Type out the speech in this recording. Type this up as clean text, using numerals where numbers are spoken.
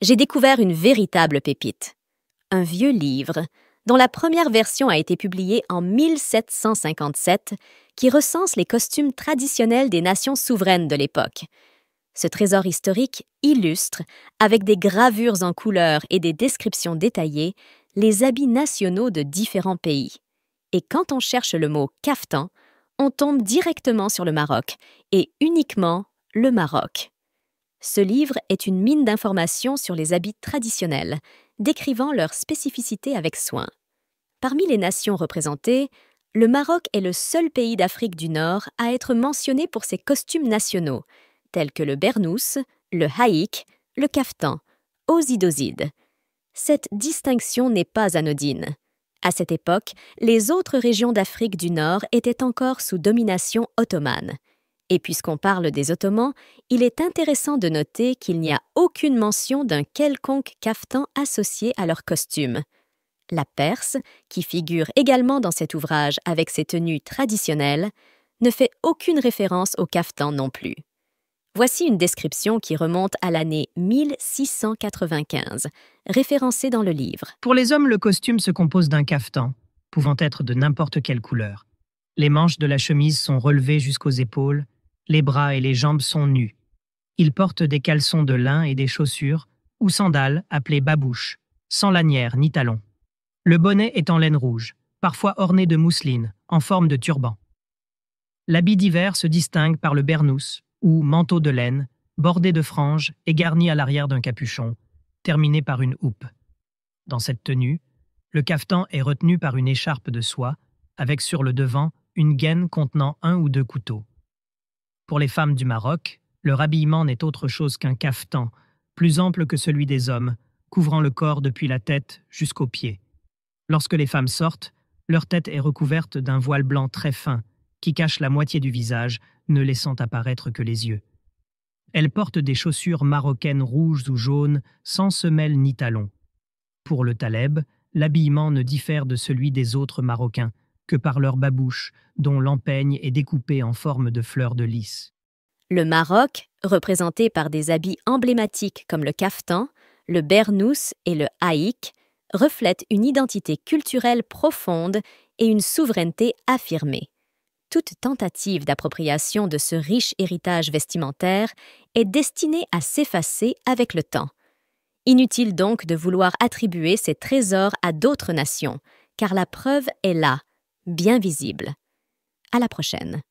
j'ai découvert une véritable pépite. Un vieux livre, dont la première version a été publiée en 1757, qui recense les costumes traditionnels des nations souveraines de l'époque. Ce trésor historique illustre, avec des gravures en couleurs et des descriptions détaillées, les habits nationaux de différents pays. Et quand on cherche le mot « caftan », on tombe directement sur le Maroc, et uniquement le Maroc. Ce livre est une mine d'informations sur les habits traditionnels, décrivant leurs spécificités avec soin. Parmi les nations représentées, le Maroc est le seul pays d'Afrique du Nord à être mentionné pour ses costumes nationaux, tels que le bernous, le haïk, le kaftan, osidozide. Cette distinction n'est pas anodine. À cette époque, les autres régions d'Afrique du Nord étaient encore sous domination ottomane. Et puisqu'on parle des Ottomans, il est intéressant de noter qu'il n'y a aucune mention d'un quelconque kaftan associé à leur costume. La Perse, qui figure également dans cet ouvrage avec ses tenues traditionnelles, ne fait aucune référence au kaftan non plus. Voici une description qui remonte à l'année 1695, référencée dans le livre. Pour les hommes, le costume se compose d'un caftan, pouvant être de n'importe quelle couleur. Les manches de la chemise sont relevées jusqu'aux épaules, les bras et les jambes sont nus. Ils portent des caleçons de lin et des chaussures, ou sandales appelées babouches, sans lanière ni talons. Le bonnet est en laine rouge, parfois orné de mousseline, en forme de turban. L'habit d'hiver se distingue par le bernous, ou manteau de laine, bordé de franges et garni à l'arrière d'un capuchon, terminé par une houppe. Dans cette tenue, le caftan est retenu par une écharpe de soie, avec sur le devant une gaine contenant 1 ou 2 couteaux. Pour les femmes du Maroc, leur habillement n'est autre chose qu'un caftan, plus ample que celui des hommes, couvrant le corps depuis la tête jusqu'aux pieds. Lorsque les femmes sortent, leur tête est recouverte d'un voile blanc très fin, qui cache la moitié du visage, ne laissant apparaître que les yeux. Elles portent des chaussures marocaines rouges ou jaunes, sans semelles ni talons. Pour le taleb, l'habillement ne diffère de celui des autres Marocains que par leur babouche, dont l'empeigne est découpée en forme de fleurs de lys. Le Maroc, représenté par des habits emblématiques comme le kaftan, le bernous et le haïk, reflète une identité culturelle profonde et une souveraineté affirmée. Toute tentative d'appropriation de ce riche héritage vestimentaire est destinée à s'effacer avec le temps. Inutile donc de vouloir attribuer ces trésors à d'autres nations, car la preuve est là, bien visible. À la prochaine.